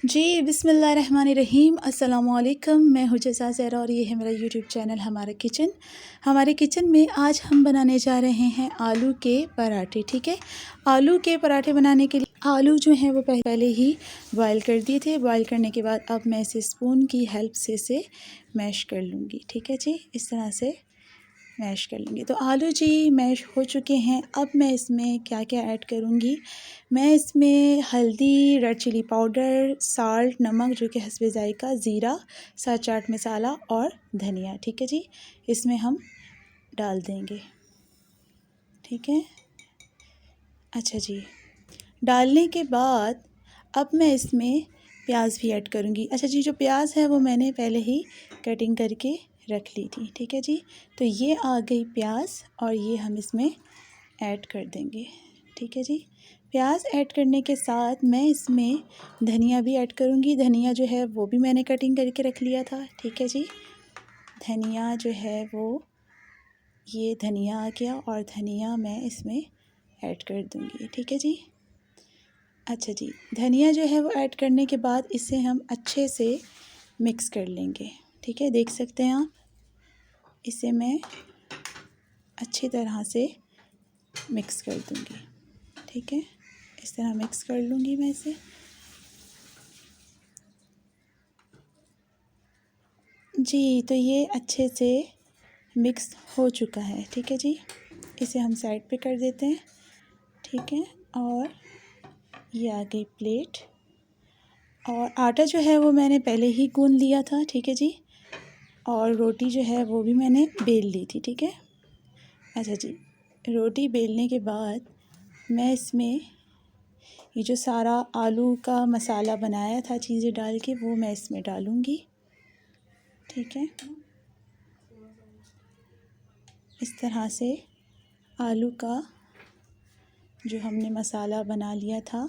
जी बिस्मिल्लाहिर्रहमानिर्रहीम अस्सलामुअलैकुम। मैं हूँ जज़ा ज़हरा और ये है मेरा यूट्यूब चैनल हमारा किचन। हमारे किचन में आज हम बनाने जा रहे हैं आलू के पराठे। ठीक है, आलू के पराठे बनाने के लिए आलू जो हैं वो पहले ही बॉयल कर दिए थे। बॉयल करने के बाद अब मैं इसे स्पून की हेल्प से इसे मैश कर लूँगी। ठीक है जी, इस तरह से मैश कर लेंगे। तो आलू जी मैश हो चुके हैं। अब मैं इसमें क्या क्या ऐड करूँगी, मैं इसमें हल्दी, रेड चिली पाउडर, साल्ट, नमक जो कि हस्बे ज़ायका, ज़ीरा, सा चाट मसाला और धनिया। ठीक है जी, इसमें हम डाल देंगे। ठीक है, अच्छा जी, डालने के बाद अब मैं इसमें प्याज भी ऐड करूँगी। अच्छा जी, जो प्याज है वो मैंने पहले ही कटिंग करके रख ली थी। ठीक है जी, तो ये आ गई प्याज और ये हम इसमें ऐड कर देंगे। ठीक है जी, प्याज ऐड करने के साथ मैं इसमें धनिया भी ऐड करूँगी। धनिया जो है वो भी मैंने कटिंग करके रख लिया था। ठीक है जी, धनिया जो है वो ये धनिया आ गया और धनिया मैं इसमें ऐड कर दूँगी। ठीक है जी, अच्छा जी, धनिया जो है वो ऐड करने के बाद इसे हम अच्छे से मिक्स कर लेंगे। ठीक है, देख सकते हैं आप, इसे मैं अच्छी तरह से मिक्स कर दूँगी। ठीक है, इस तरह मिक्स कर लूँगी मैं इसे। जी, तो ये अच्छे से मिक्स हो चुका है। ठीक है जी, इसे हम साइड पे कर देते हैं। ठीक है, और ये आ गई प्लेट और आटा जो है वो मैंने पहले ही गूँध लिया था। ठीक है जी, और रोटी जो है वो भी मैंने बेल ली थी। ठीक है, अच्छा जी, रोटी बेलने के बाद मैं इसमें ये जो सारा आलू का मसाला बनाया था चीज़ें डाल के वो मैं इसमें डालूँगी। ठीक है, इस तरह से आलू का जो हमने मसाला बना लिया था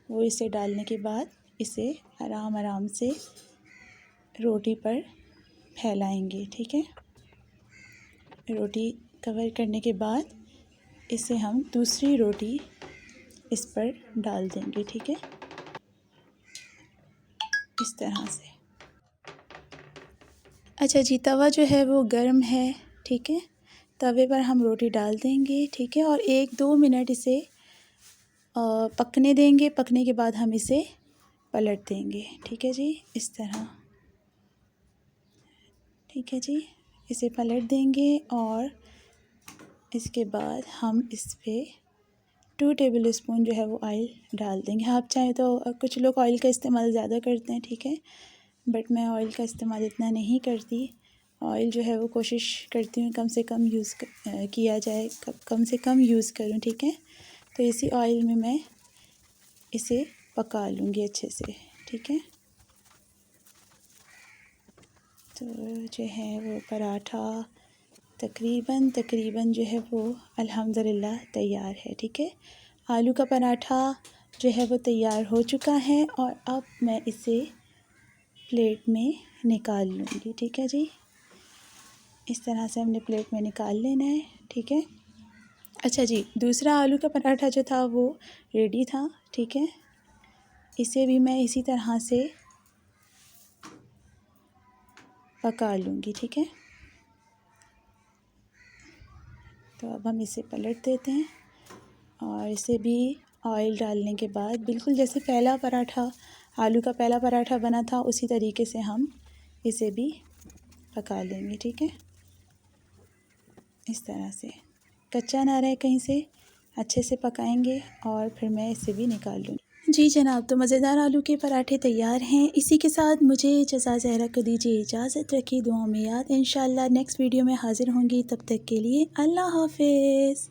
वो इसे डालने के बाद इसे आराम आराम से रोटी पर फैलाएंगे। ठीक है, रोटी कवर करने के बाद इसे हम दूसरी रोटी इस पर डाल देंगे। ठीक है, इस तरह से। अच्छा जी, तवा जो है वो गर्म है। ठीक है, तवे पर हम रोटी डाल देंगे। ठीक है, और 1-2 मिनट इसे पकने देंगे। पकने के बाद हम इसे पलट देंगे। ठीक है जी, इस तरह। ठीक है जी, इसे पलट देंगे और इसके बाद हम इस पर 2 टेबल स्पून जो है वो ऑयल डाल देंगे। आप चाहें तो कुछ लोग ऑयल का इस्तेमाल ज़्यादा करते हैं। ठीक है, बट मैं ऑयल का इस्तेमाल इतना नहीं करती। ऑयल जो है वो कोशिश करती हूँ कम से कम यूज़ किया जाए, कम से कम यूज़ करूँ। ठीक है, तो इसी ऑयल में मैं इसे पका लूँगी अच्छे से। ठीक है, तो जो है वो पराठा तकरीबन जो है वो अल्हम्दुलिल्लाह तैयार है। ठीक है, आलू का पराठा जो है वो तैयार हो चुका है और अब मैं इसे प्लेट में निकाल लूँगी। ठीक है जी, इस तरह से हमने प्लेट में निकाल लेना है। ठीक है, अच्छा जी, दूसरा आलू का पराठा जो था वो रेडी था। ठीक है, इसे भी मैं इसी तरह से पका लूँगी। ठीक है, तो अब हम इसे पलट देते हैं और इसे भी ऑयल डालने के बाद बिल्कुल जैसे पहला पराठा, आलू का पहला पराठा बना था उसी तरीके से हम इसे भी पका लेंगे। ठीक है, इस तरह से कच्चा ना रहे कहीं से, अच्छे से पकाएंगे और फिर मैं इसे भी निकाल लूँगी। जी जनाब, तो मज़ेदार आलू के पराठे तैयार हैं। इसी के साथ मुझे जज़ा ज़हरा को दीजिए इजाज़त। रखिए दुआओं में याद। इंशाअल्लाह नेक्स्ट वीडियो में हाज़िर होंगी, तब तक के लिए अल्लाह हाफ़िज़।